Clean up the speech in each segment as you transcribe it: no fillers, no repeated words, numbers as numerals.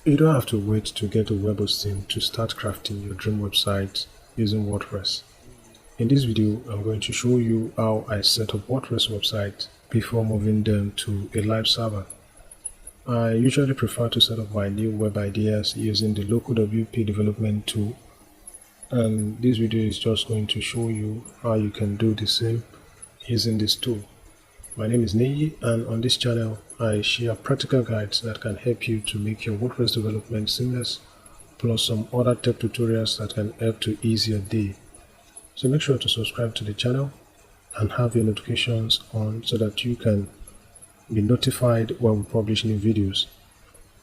You don't have to wait to get a web hosting to start crafting your dream website using WordPress. In this video, I'm going to show you how I set up WordPress websites before moving them to a live server. I usually prefer to set up my new web ideas using the local WP development tool, and this video is just going to show you how you can do the same using this tool. My name is Neyi, and on this channel I share practical guides that can help you to make your WordPress development seamless, plus some other tech tutorials that can help to ease your day. So make sure to subscribe to the channel and have your notifications on so that you can be notified when we publish new videos.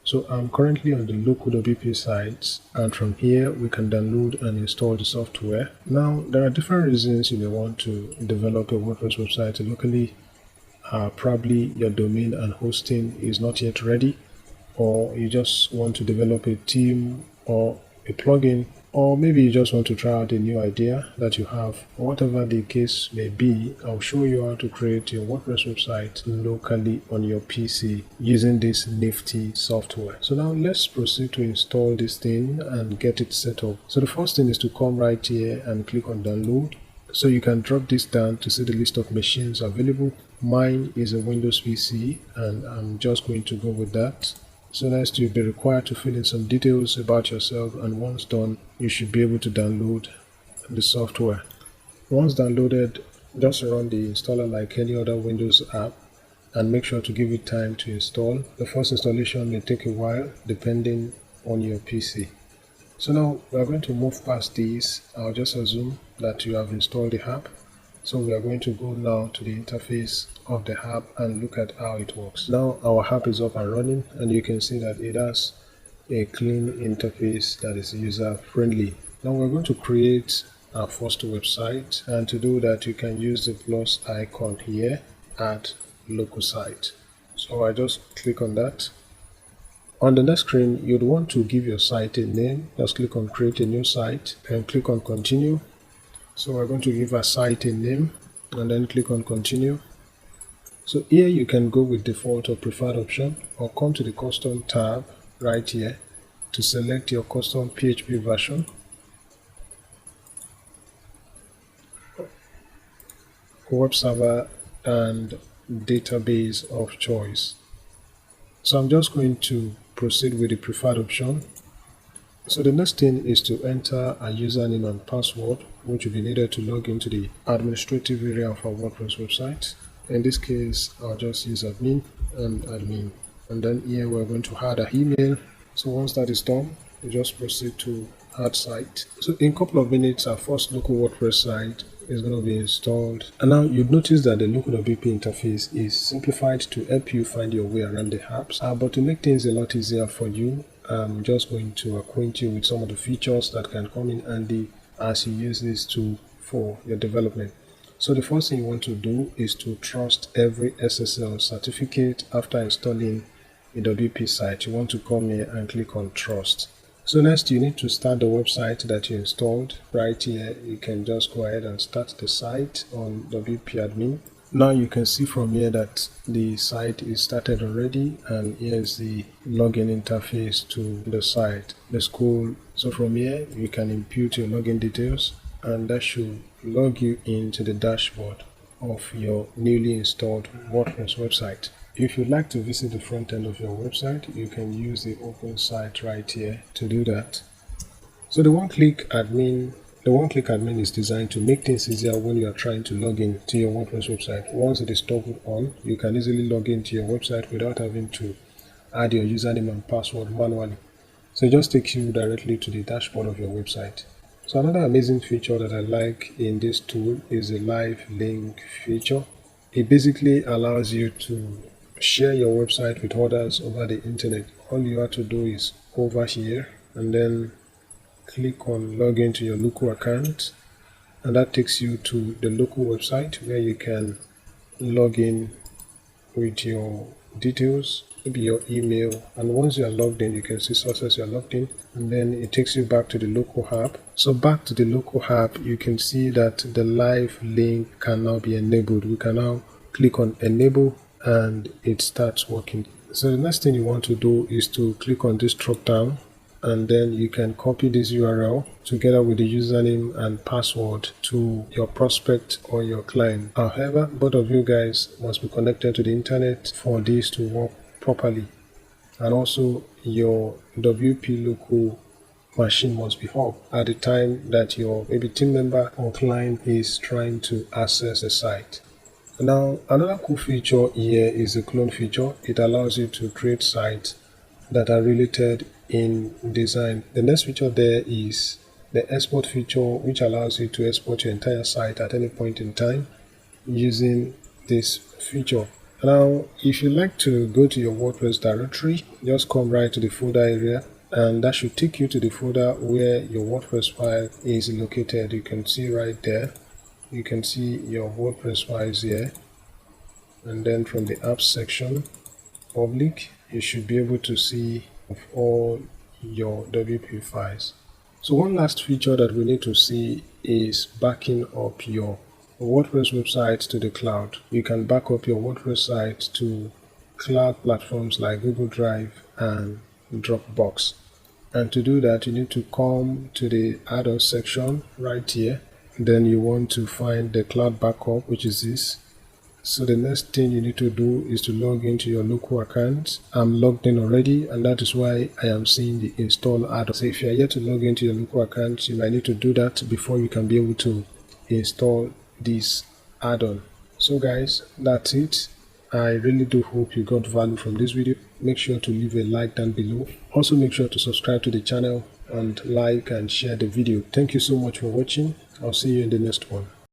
So I'm currently on the local WP site, and from here we can download and install the software. Now there are different reasons you may want to develop a WordPress website locally. Probably your domain and hosting is not yet ready, or you just want to develop a theme or a plugin, or maybe you just want to try out a new idea that you have. Whatever the case may be, I'll show you how to create your WordPress website locally on your PC using this nifty software. So now let's proceed to install this thing and get it set up. So the first thing is to come right here and click on download. So you can drop this down to see the list of machines available. Mine is a Windows PC, and I'm just going to go with that. So next you'll be required to fill in some details about yourself, and once done, you should be able to download the software. Once downloaded, just run the installer like any other Windows app and make sure to give it time to install. The first installation may take a while depending on your PC. So now we are going to move past this. I'll just assume that you have installed the app. So we are going to go now to the interface of the app and look at how it works. Now our app is up and running, and you can see that it has a clean interface that is user friendly. Now we're going to create our first website, and to do that you can use the plus icon here at local site. So I just click on that. On the next screen, you'd want to give your site a name. Just click on create a new site and click on continue. So we're going to give our site a name and then click on continue. So here you can go with default or preferred option, or come to the custom tab right here to select your custom PHP version, web server, and database of choice. So I'm just going to proceed with the preferred option. So the next thing is to enter a username and password, which will be needed to log into the administrative area of our WordPress website. In this case, I'll just use admin and admin. And then here we're going to add an email. So once that is done, we just proceed to add site. So in a couple of minutes, our first local WordPress site is going to be installed. And now you'd notice that the local WP interface is simplified to help you find your way around the apps. But to make things a lot easier for you, I'm just going to acquaint you with some of the features that can come in handy as you use this tool for your development. So the first thing you want to do is to trust every SSL certificate after installing a WP site. You want to come here and click on trust. So next you need to start the website that you installed. Right here you can just go ahead and start the site on WP admin. Now you can see from here that the site is started already, and here's the login interface to the site. Let's go. So from here you can input your login details, and that should log you into the dashboard of your newly installed WordPress website. If you'd like to visit the front end of your website, you can use the open site right here to do that. So the one-click admin is designed to make things easier when you are trying to log in to your WordPress website. Once it is toggled on, you can easily log into your website without having to add your username and password manually. So it just takes you directly to the dashboard of your website. So another amazing feature that I like in this tool is the live link feature. It basically allows you to share your website with others over the internet. All you have to do is over here and then click on log into your local account, and that takes you to the local website where you can log in with your details, maybe your email, and once you are logged in you can see success, you are logged in, and then it takes you back to the local app. So back to the local app, you can see that the live link can now be enabled. We can now click on enable and it starts working. So the next thing you want to do is to click on this drop down, and then you can copy this URL together with the username and password to your prospect or your client. However, both of you guys must be connected to the internet for this to work properly, and also your WP local machine must be up at the time that your maybe team member or client is trying to access the site. Now, another cool feature here is the clone feature. It allows you to create sites that are related in design. The next feature there is the export feature, which allows you to export your entire site at any point in time using this feature. Now, if you like to go to your WordPress directory, just come right to the folder area, and that should take you to the folder where your WordPress file is located. You can see right there. You can see your WordPress files here, and then from the apps section, public, you should be able to see all your WP files. So one last feature that we need to see is backing up your WordPress website to the cloud. You can back up your WordPress site to cloud platforms like Google Drive and Dropbox. And to do that, you need to come to the add-ons section right here. Then you want to find the cloud backup, which is this. So the next thing you need to do is to log into your local account. I'm logged in already, and that is why I am seeing the install add-on. So if you are yet to log into your local account, you might need to do that before you can be able to install this add-on. So guys, that's it. I really do hope you got value from this video. Make sure to leave a like down below. Also make sure to subscribe to the channel and like and share the video. Thank you so much for watching. I'll see you in the next one.